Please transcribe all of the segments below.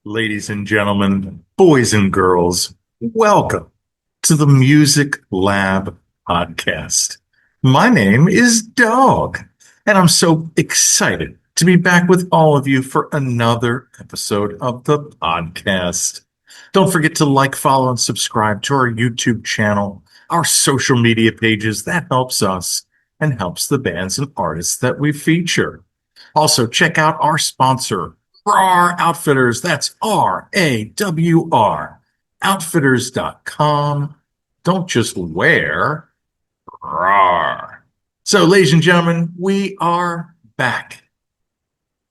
Ladies and gentlemen, boys and girls, welcome to the Music Lab podcast. My name is Dogg, and I'm so excited to be back with all of you for another episode of the podcast. Don't forget to like, follow, and subscribe to our YouTube channel, our social media pages. That helps us and helps the bands and artists that we feature. Also, check out our sponsor, RAR Outfitters. That's RAWR. Outfitters.com. Don't just wear, RAR. So, ladies and gentlemen, we are back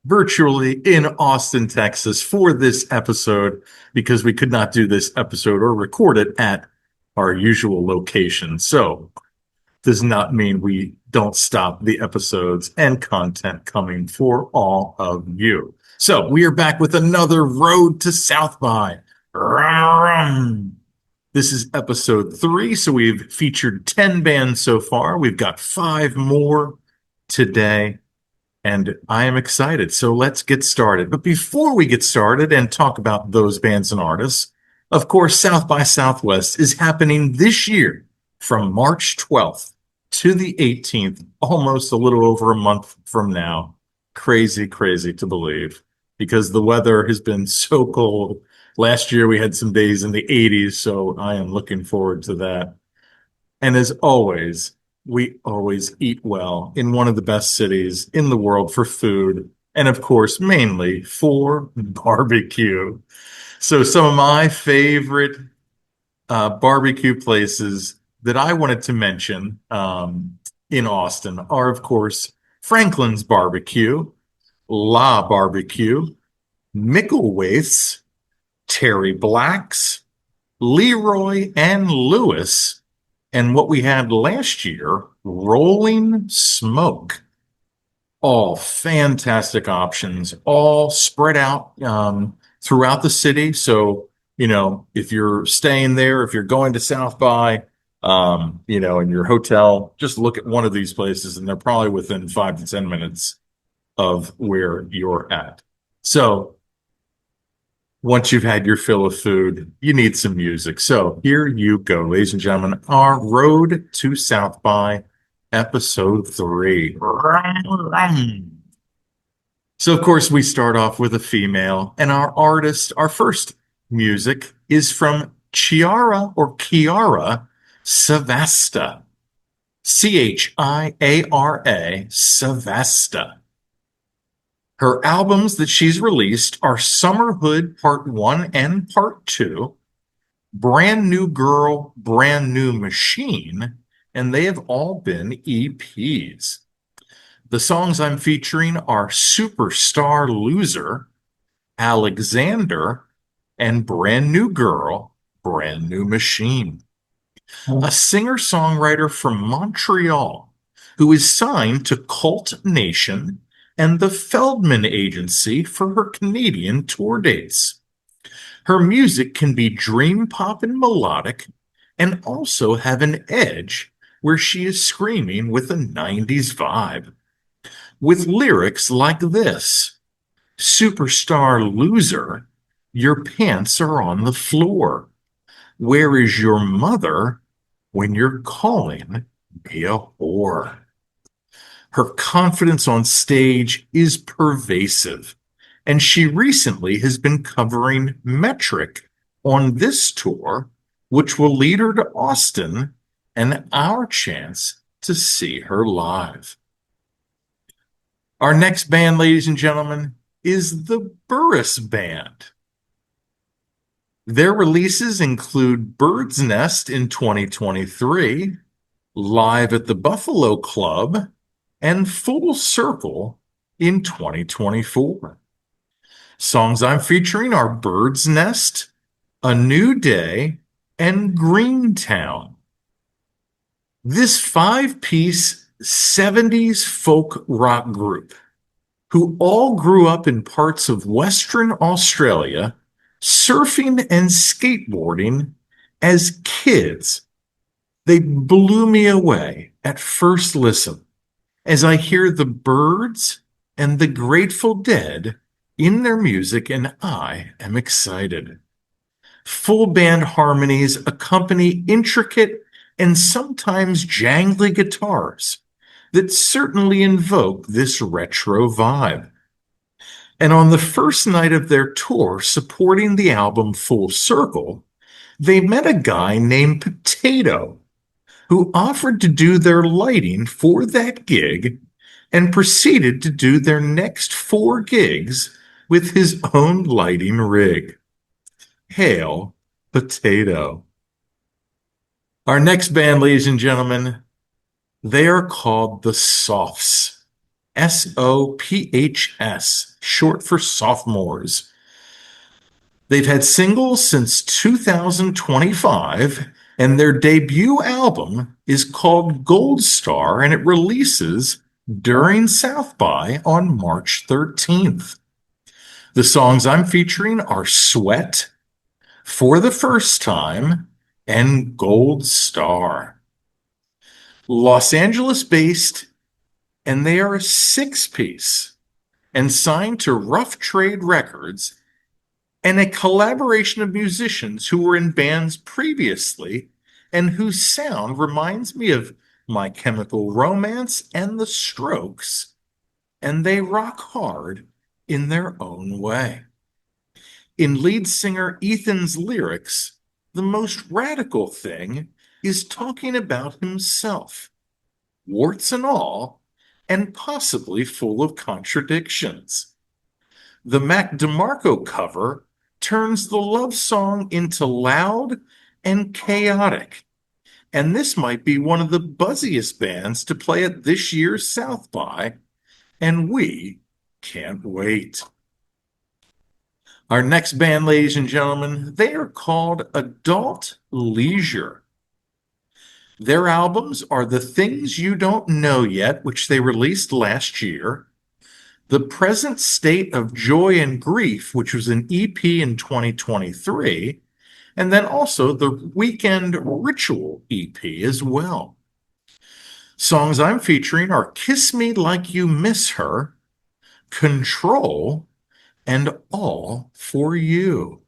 virtually in Austin, Texas for this episode because we could not do this episode or record it at our usual location. So, does not mean we don't stop the episodes and content coming for all of you. So we are back with another Road to South by. This is episode 3, so we've featured 10 bands so far. We've got 5 more today, and I am excited. So let's get started. But before we get started and talk about those bands and artists, of course, South by Southwest is happening this year from March 12th to the 18th, almost a little over a month from now. Crazy, crazy to believe because the weather has been so cold. Last year we had some days in the 80s, so I am looking forward to that. And as always, we always eat well in one of the best cities in the world for food, and of course, mainly for barbecue. So some of my favorite barbecue places that I wanted to mention in Austin are, of course, Franklin's Barbecue, La Barbecue, Mickelwaith's, Terry Black's, Leroy and Lewis, and what we had last year, Rolling Smoke. All fantastic options, all spread out throughout the city. So, if you're staying there, if you're going to South by, in your hotel, just look at one of these places and they're probably within 5 to 10 minutes of where you're at. So once you've had your fill of food, you need some music. So here you go, ladies and gentlemen, our Road to South by episode 3. So of course we start off with a female, and our first music is from Chiara Savasta. Chiara Savasta. Her albums that she's released are Summerhood Part 1 and Part 2, Brand New Girl, Brand New Machine, and they have all been EPs. The songs I'm featuring are Superstar Loser, Alexander, and Brand New Girl, Brand New Machine. A singer-songwriter from Montreal who is signed to Cult Nation and the Feldman Agency for her Canadian tour dates. Her music can be dream pop and melodic and also have an edge where she is screaming with a 90s vibe. With lyrics like this, Superstar Loser, your pants are on the floor. Where is your mother when you're calling me a whore? Her confidence on stage is pervasive, and she recently has been covering Metric on this tour, which will lead her to Austin and our chance to see her live. Our next band, ladies and gentlemen, is the Burris Band. Their releases include Bird's Nest in 2023, Live at the Buffalo Club, and Full Circle in 2024. Songs I'm featuring are Bird's Nest, A New Day, and Greentown. This 5-piece 70s folk rock group, who all grew up in parts of Western Australia, surfing and skateboarding as kids, they blew me away at first listen as I hear the Byrds and the Grateful Dead in their music, and I am excited. Full band harmonies accompany intricate and sometimes jangly guitars that certainly invoke this retro vibe. And on the first night of their tour supporting the album Full Circle, they met a guy named Potato who offered to do their lighting for that gig and proceeded to do their next 4 gigs with his own lighting rig. Hail Potato. Our next band, ladies and gentlemen, they are called the Sophs. Sophs, short for sophomores. They've had singles since 2025, and their debut album is called Gold Star, and it releases during South by on March 13th. The songs I'm featuring are Sweat, For the First Time, and Gold Star. Los Angeles based, and they are a 6-piece and signed to Rough Trade Records, and a collaboration of musicians who were in bands previously and whose sound reminds me of My Chemical Romance and The Strokes, and they rock hard in their own way. In lead singer Ethan's lyrics, the most radical thing is talking about himself, warts and all, and possibly full of contradictions. The Mac DeMarco cover turns the love song into loud and chaotic, and this might be one of the buzziest bands to play at this year's South by, and we can't wait. Our next band, ladies and gentlemen, they are called Adult Leisure. Their albums are The Things You Don't Know Yet, which they released last year, The Present State of Joy and Grief, which was an EP in 2023, and then also the Weekend Ritual EP as well. Songs I'm featuring are Kiss Me Like You Miss Her, Control, and All for You.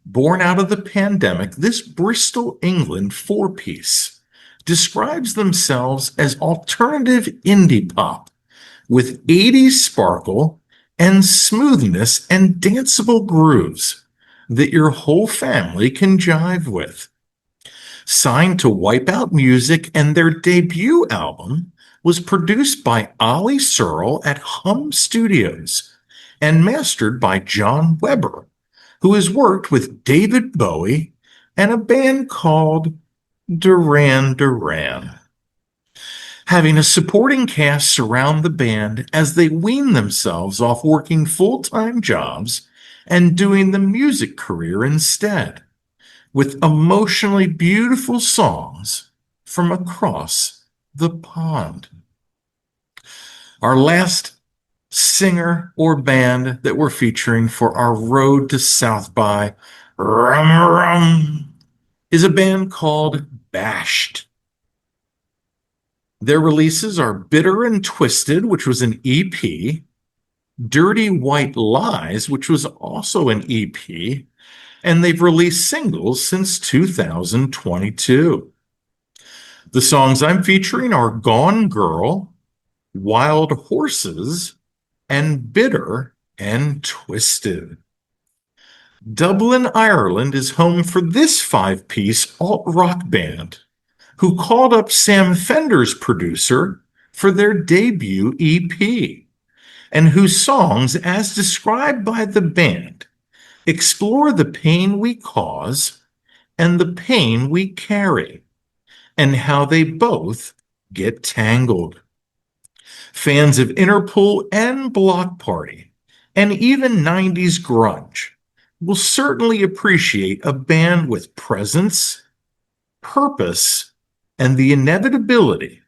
Born out of the pandemic, this Bristol, England 4-piece describes themselves as alternative indie pop with 80s sparkle and smoothness and danceable grooves that your whole family can jive with. Signed to Wipeout Music, and their debut album was produced by Ollie Searle at Hum Studios and mastered by John Weber, who has worked with David Bowie and a band called Duran Duran. Having a supporting cast surround the band as they wean themselves off working full-time jobs and doing the music career instead, with emotionally beautiful songs from across the pond. Our last singer or band that we're featuring for our Road to South by is a band called Basht. Their releases are Bitter and Twisted, which was an EP, Dirty White Lies, which was also an EP, and they've released singles since 2022. The songs I'm featuring are Gone Girl, Wild Horses, and Bitter and Twisted. Dublin, Ireland is home for this 5-piece alt-rock band, who called up Sam Fender's producer for their debut EP, and whose songs, as described by the band, explore the pain we cause and the pain we carry, and how they both get tangled. Fans of Interpol and Block Party, and even 90s grunge, will certainly appreciate a band with presence, purpose, and the inevitability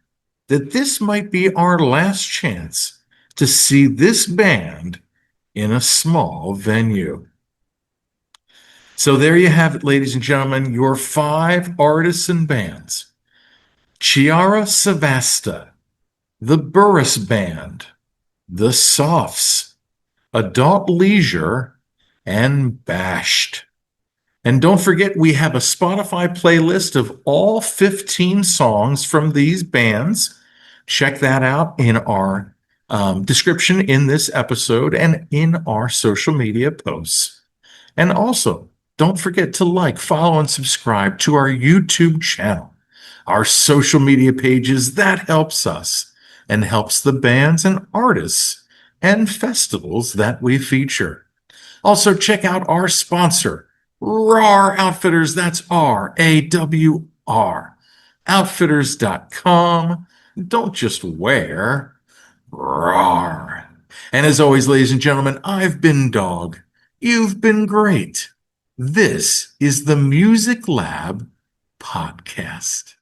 that this might be our last chance to see this band in a small venue. So there you have it, ladies and gentlemen, your 5 artists and bands. Chiara Savasta, the Burris Band, the Sophs, Adult Leisure, and Basht. And don't forget, we have a Spotify playlist of all 15 songs from these bands. Check that out in our description in this episode and in our social media posts. And also, don't forget to like, follow, and subscribe to our YouTube channel, our social media pages. That helps us and helps the bands and artists and festivals that we feature. Also, check out our sponsor, RAR Outfitters. That's RAWR. Outfitters.com. Don't just wear, RAR. And as always, ladies and gentlemen, I've been Dogg. You've been great. This is the Music Lab Podcast.